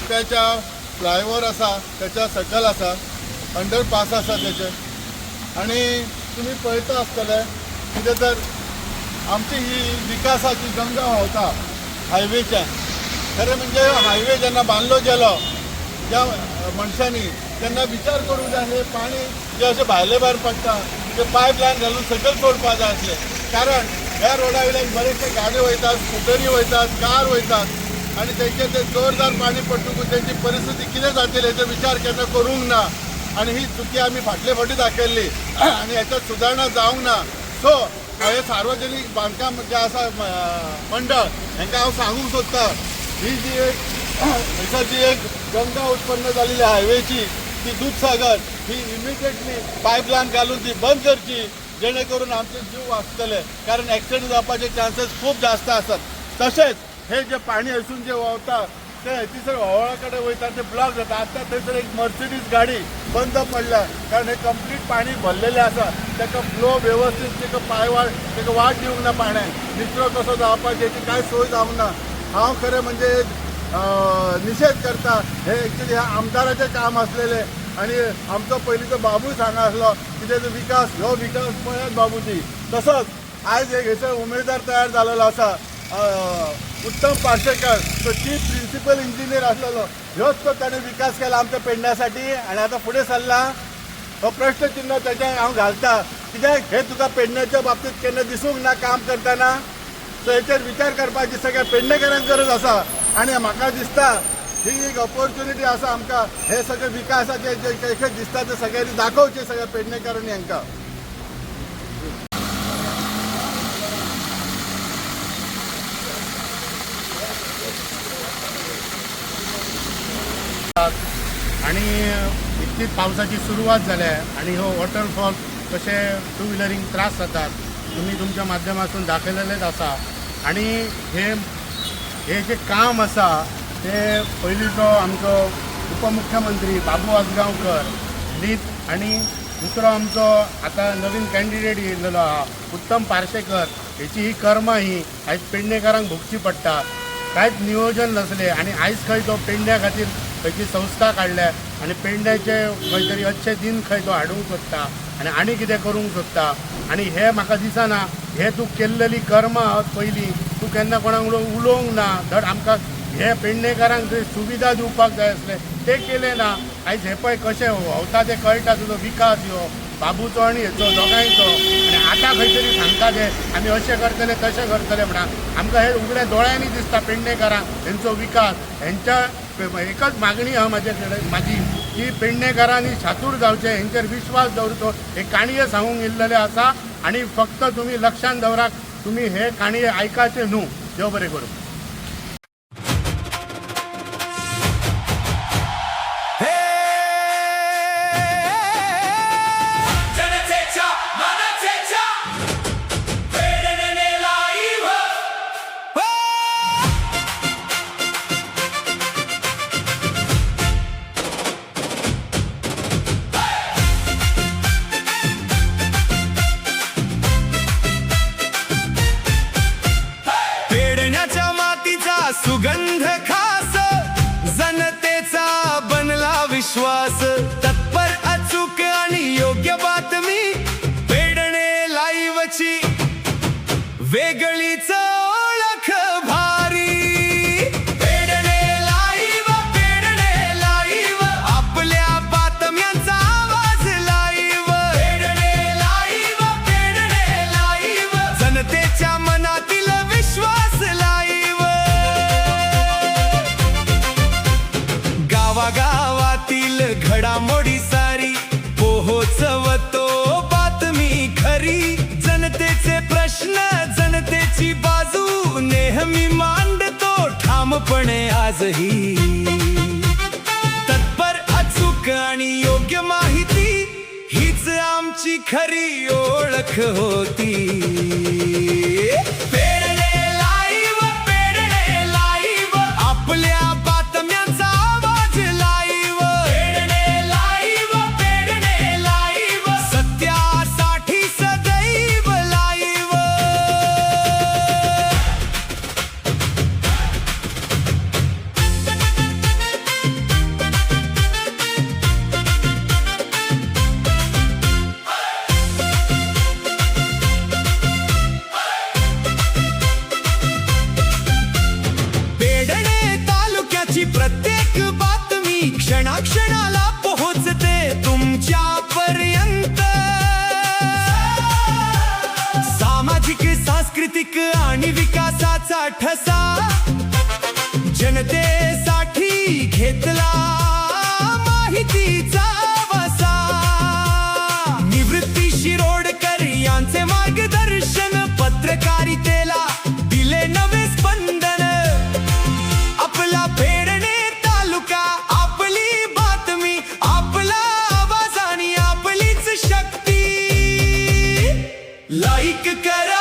त्याच्या फ्लायओव्हर असा, त्याच्या सकल असा, अंडरपास असा त्याचे, आणि तुम्ही पळता आसतले कितें तर आमची ही विकासाची गंगा व्हांवता हायवेच्या. खरें म्हणजे हायवे जेन्ना बांदलो गेलो त्या मनशांनी तेन्ना विचार करूंक जाय हे पाणी जे अशें भायले भायर पडटा ते पायप लायन घालून सकयल सोडपाक जाय आसलें. कारण ह्या रोडा वयल्यान बरेचशे गाड्यो वयतात, स्कुटरी वयतात, कार वयतात आणि तेंचे ते जोरदार पाणी पडटकूच तेंची परिस्थिती कितें जातली हेचो विचार केन्ना करूंक ना. आणि ही चुकी आमी फाटले फावटी दाखयल्ली आणि ह्याच्यात सुदारणा जावंक ना. सो हे सार्वजनीक बांदकाम जे आसा मंडळ हांकां हांव सांगूंक सोदतां, ही जी एक गंगा उत्पन्न जाल्ली हायवेची ती दूधसागर ही इमिडिएटली पायपलायन घालून ती बंद करची, जेणे करून आमचे जीव वाचतले. कारण ॲक्सिडेंट जावपाचे चान्सेस खूप जास्त असतात. तसेच हे जे पाणी असून जे व्हांवता ते हयतीसर व्हावळा कडेन वयता ते ब्लॉक जाता. आतां थंयसर एक मर्सिडीज गाडी बंद पडल्या कारण हे कंप्लीट पाणी भरलेलें आसा. ताका फ्लो व्यवस्थीत ताका वाट दिवंक ना पाण्यान, निचरो कसो जावपाची हेची कांय सोय जावंक ना. हांव खरें म्हणजे निशेध करता. हे एक्चुली ह्या आमदाराचें काम आसलेलें आणि आमचो पयलींचो बाबूय सांगा आसलो की तेजो विकास ह्यो विकास पळयात बाबूजी. तसोच आयज एक हेचो उमेदवार तयार जाल्लो आसा उत्तम पार्सेकर, तो चीफ प्रिन्सिपल इंजिनियर आसलेलो. ह्योच तो ताणें विकास केला आमच्या पेडण्यासाठी आणि आता फुडें सरला. हो प्रश्नचिन्ह त्याच्या हांव घालता, कित्याक हे तुका पेडण्याच्या बाबतींत केन्ना दिसूंक ना काम करतना. सो हेचेर विचार करपाची सगळ्या पेडणेकारांक गरज आसा. आणि म्हाका दिसता ही एक ऑपॉर्च्युनिटी आसा आमकां हे सगळे विकासाचे जे काही दिसता ते सगळ्यांनी दाखोवचे सगळ्या पेडणेकारांनी हांकां. आणि इतकीच पावसाची सुरुवात जाल्या आणि हो वॉटरफॉल कसे टू व्हिलरींग त्रास जातात तुम्ही तुमच्या माध्यमातून दाखयलेलेच आसा. आणि हे जे काम आसा ते पयलींचो आमचो उपमुख्यमंत्री बाबू आजगांवकर लीड आणि दुसरो आमचो आता नवीन कॅन्डिडेट येयल्लो आहा उत्तम पार्सेकर, हेची ही कर्मां ही आयज पेडणेकारांक भोगची पडटा. कांयच नियोजन नसले आणि आयज खंय तो पेडण्या खातीर खंयची संस्था काडल्या आणि पेडण्याचे खंय तरी अच्छे दिन खंय तो हाडूंक सोदता आणि कितें करूंक सोदता. आणि हे म्हाका दिसना हे तूं केल्लेली कर्मां पयलीं तूं केन्ना कोणाक उलोवंक ना. धड आमकां हे पेडणेकारांक जे सुविधा दिवपाक जाय आसले ते केले ना. आयज हे पळय कशें व्हांवता ते कळटा तुजो विकास ह्यो बाबूचो आणि हेचो दोगांयचो. आणि आतां खंय तरी सांगता ते आमी अशें करतले तशें करतले म्हणून. आमकां हे उगड्या दोळ्यांनी दिसता पेडणेकारांक हेंचो विकास. हेंच्या एकच मागणी आहा म्हाजी की पेडणेकारांनी शातूर जावचे, हेंचेर विश्वास दवरचो. हे काणये सांगूंक येयल्लेले आसा आणि फक्त तुम्ही लक्षांत दवरात, तुम्ही हे काणये आयकाचे न्हू. देव बरें करूं. सुगंध खास जनतेचा बनला विश्वास, तत्पर अचूक आणि योग्य बातमी पेडणे लाईव्हची वेगळीच ओळख भारी. पेडणे लाईव्ह आपल्या बातम्यांचा आवाज लाईव्ह. पेडणे लाईव्ह जनतेच्या मनातील विश्वास लाईव्ह. गावागावातील घडामोडी सारी पोहोचवतो बातमी खरी. जनतेचे प्रश्न जनतेची बाजू नेहमी मांडतो ठामपणे आजही. तत्पर अचूक आणि योग्य माहिती हीच आम आमची खरी ओळख होती. पेडणे लाईव्ह, पेडणे लाईव्ह, आपल्या बातम्यांचा आवाज live. Pernem live, Pernem live, सत्यासाठी सदैव लाईव्ह. पेडणे तालुक्याची प्रत्येक बातमी क्षणाक्षणाला पोहोचते तुमच्यापर्यंत. सामाजिक, सांस्कृतिक आणि विकासाचा ठसा जनतेसाठी घेतला माहितीचा वसा. निवृत्ती शिरोडकर यांचे मार्गदर्शन पत्रकारितेला दिले नवे स्पंदन. आपला पेडणे तालुका, आपली बातमी, आपला आवाज आणि आपलीच शक्ती. लाईक करा,